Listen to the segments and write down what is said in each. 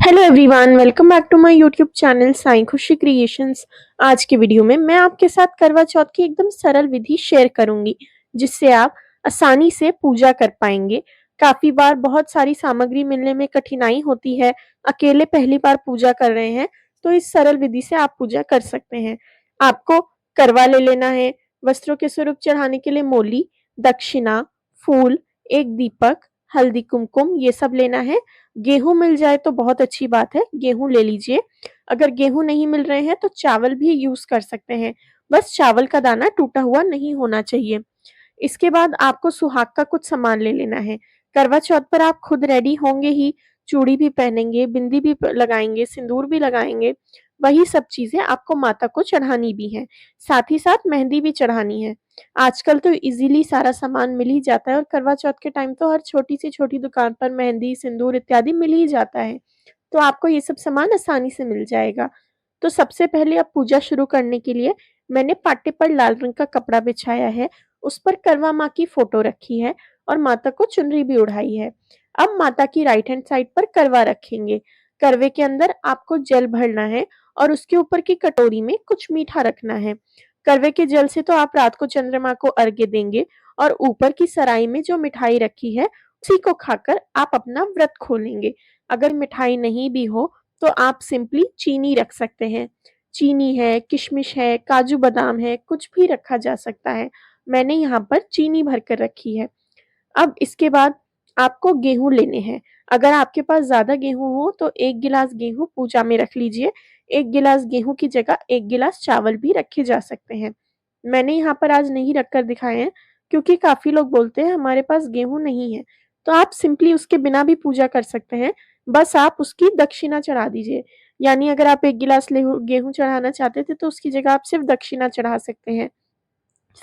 Hello everyone, welcome back to my YouTube channel Sai Khushi creations. आज के video में मैं आपके साथ करवा चौथ की एकदम सरल विधि शेयर करूंगी जिससे आप आसानी से पूजा कर पाएंगे। काफी बार बहुत सारी सामग्री मिलने में कठिनाई होती है, अकेले पहली बार पूजा कर रहे हैं तो इस सरल विधि से आप पूजा कर सकते हैं। आपको करवा ले लेना है, वस्त्रों के स्वरूप चढ़ाने के लिए मोली, दक्षिणा, फूल, एक दीपक, हल्दी, कुमकुम ये सब लेना है। गेहूँ मिल जाए तो बहुत अच्छी बात है, गेहूँ ले लीजिए। अगर गेहूँ नहीं मिल रहे हैं तो चावल भी यूज़ कर सकते हैं, बस चावल का दाना टूटा हुआ नहीं होना चाहिए। इसके बाद आपको सुहाग का कुछ सामान ले लेना है। करवा चौथ पर आप खुद रेडी होंगे ही, चूड़ी भी पहनेंगे, बिंदी भी लगाएँगे, सिंदूर भी लगाएँगे। वही सब चीज़ें आपको माता को चढ़ानी भी हैं, साथ ही साथ मेहंदी भी चढ़ानी है। आजकल तो इज़िली सारा सामान मिल ही जाता है और करवा चौथ के टाइम तो हर छोटी से छोटी दुकान पर मेहंदी, सिंदूर इत्यादि मिल ही जाता है, तो आपको ये सब सामान आसानी से मिल जाएगा। तो सबसे पहले अब पूजा शुरू करने के लिए मैंने पाटे पर लाल रंग का कपड़ा बिछाया है, उस पर करवा माँ की फोटो रखी है और माता को चुनरी भी ओढ़ाई है। अब माता की राइट हैंड साइड पर करवा रखेंगे। करवे के अंदर आपको जल भरना है और उसके ऊपर की कटोरी में कुछ मीठा रखना है। करवे के जल से तो आप रात को चंद्रमा को अर्घ्य देंगे और ऊपर की सराय में जो मिठाई रखी है उसी को खाकर आप अपना व्रत खोलेंगे। अगर मिठाई नहीं भी हो तो आप सिंपली चीनी रख सकते हैं। चीनी है, किशमिश है, काजू बादाम है, कुछ भी रखा जा सकता है। मैंने यहाँ पर चीनी भर कर रखी है। अब इसके बाद आपको गेहूँ लेने हैं। अगर आपके पास ज़्यादा गेहूँ हो तो 1 गिलास गेहूँ पूजा में रख लीजिए। 1 गिलास गेहूँ की जगह 1 गिलास चावल भी रखे जा सकते हैं। मैंने यहाँ पर आज नहीं रख कर दिखाए हैं क्योंकि काफ़ी लोग बोलते हैं हमारे पास गेहूँ नहीं है, तो आप सिंपली उसके बिना भी पूजा कर सकते हैं। बस आप उसकी दक्षिणा चढ़ा दीजिए। यानी अगर आप 1 गिलास गेहूँ चढ़ाना चाहते थे तो उसकी जगह आप सिर्फ़ दक्षिणा चढ़ा सकते हैं।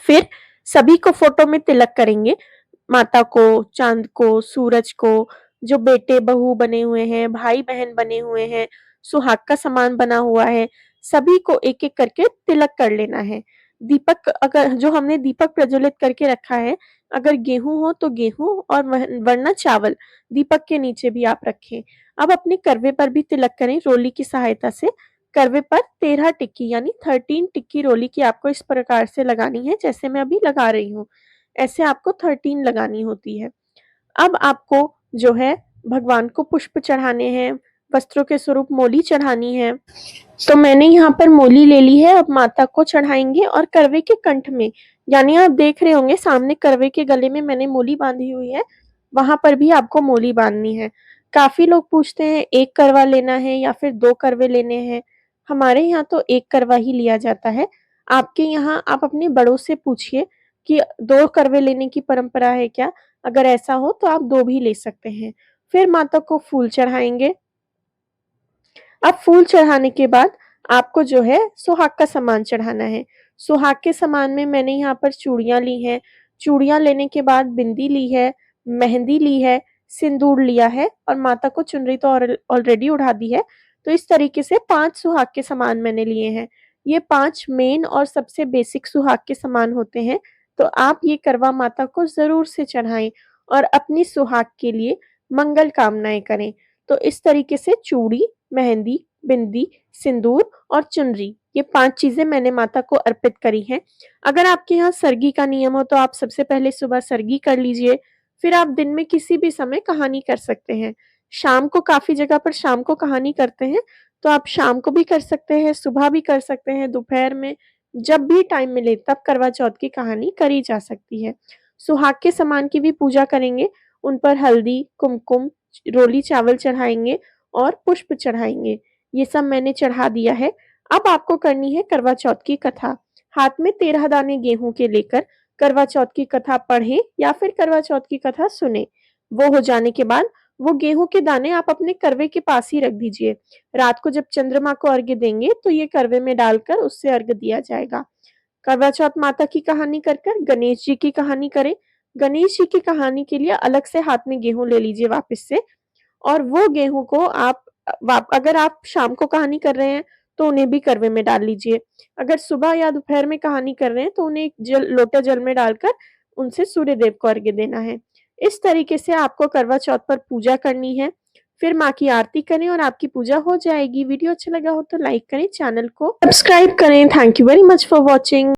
फिर सभी को फोटो में तिलक करेंगे। माता को, चाँद को, सूरज को, जो बेटे-बहू बने हुए हैं, भाई-बहन बने हुए हैं, सुहाग का सामान बना हुआ है, सभी को एक-एक करके तिलक कर लेना है। दीपक अगर जो हमने दीपक प्रज्वलित करके रखा है, अगर गेहूँ हो तो गेहूँ और वरना चावल, दीपक के नीचे भी आप रखें। अब अपने करवे पर भी तिलक करें रोली की सहायता से। करवे पर 13 टिक्की यानी 13 टिक्की रोली की आपको इस प्रकार से लगानी है जैसे मैं अभी लगा रही हूँ। ऐसे आपको 13 लगानी होती है। अब आपको जो है भगवान को पुष्प चढ़ाने हैं, वस्त्रों के स्वरूप मोली चढ़ानी है। तो मैंने यहाँ पर मोली ले ली है, अब माता को चढ़ाएँगे और करवे के कंठ में, यानी आप देख रहे होंगे सामने करवे के गले में मैंने मोली बाँधी हुई है, वहाँ पर भी आपको मोली बाँधनी है। काफ़ी लोग पूछते हैं 1 करवा लेना है या फिर 2 करवे लेने हैं। हमारे यहाँ तो 1 करवा ही लिया जाता है। आपके यहाँ आप अपने बड़ों से पूछिए कि 2 करवे लेने की परंपरा है क्या? अगर ऐसा हो तो आप 2 भी ले सकते हैं। फिर माता को फूल चढ़ाएँगे। अब फूल चढ़ाने के बाद आपको जो है सुहाग का सामान चढ़ाना है। सुहाग के सामान में मैंने यहाँ पर चूड़ियाँ ली हैं। चूड़ियाँ लेने के बाद बिंदी ली है, मेहंदी ली है, सिंदूर लिया है और माता को चुनरी तो ऑलरेडी ओढ़ा दी है। तो इस तरीके से 5 सुहाग के सामान मैंने लिए हैं। ये 5 मेन और सबसे बेसिक सुहाग के सामान होते हैं। तो आप ये करवा माता को ज़रूर से चढ़ाएँ और अपनी सुहाग के लिए मंगल कामनाएँ करें। तो इस तरीके से चूड़ी, मेहंदी, बिंदी, सिंदूर और चुनरी ये 5 चीज़ें मैंने माता को अर्पित करी हैं। अगर आपके यहाँ सरगी का नियम हो तो आप सबसे पहले सुबह सरगी कर लीजिए, फिर आप दिन में किसी भी समय कहानी कर सकते हैं। शाम को काफ़ी जगह पर शाम को कहानी करते हैं, तो आप शाम को भी कर सकते हैं, सुबह भी कर सकते हैं, दोपहर में, जब भी टाइम मिले तब करवा चौथ की कहानी करी जा सकती है। सुहाग के सामान की भी पूजा करेंगे, उन पर हल्दी, कुमकुम, रोली चावल चढ़ाएँगे और पुष्प चढ़ाएँगे। ये सब मैंने चढ़ा दिया है। अब आपको करनी है करवा चौथ की कथा। हाथ में 13 दाने गेहूँ के लेकर करवा चौथ की कथा पढ़ें या फिर करवा चौथ की कथा सुनें। वो हो जाने के बाद वो गेहूँ के दाने आप अपने करवे के पास ही रख दीजिए। रात को जब चंद्रमा को अर्घ्य देंगे तो ये करवे में डालकर उससे अर्घ्य दिया जाएगा। करवा चौथ माता की कहानी कर कर गणेश जी की कहानी करें। गणेश जी की कहानी के लिए अलग से हाथ में गेहूँ ले लीजिए वापस से और वो गेहूँ को आप अगर आप शाम को कहानी कर रहे हैं तो उन्हें भी करवे में डाल लीजिए। अगर सुबह या दोपहर में कहानी कर रहे हैं तो उन्हें एक लोटे जल में डालकर उनसे सूर्य देव को अर्घ्य देना है। इस तरीके से आपको करवा चौथ पर पूजा करनी है। फिर माँ की आरती करें और आपकी पूजा हो जाएगी। वीडियो अच्छा लगा हो तो लाइक करें, चैनल को सब्सक्राइब करें। Thank you very much for watching.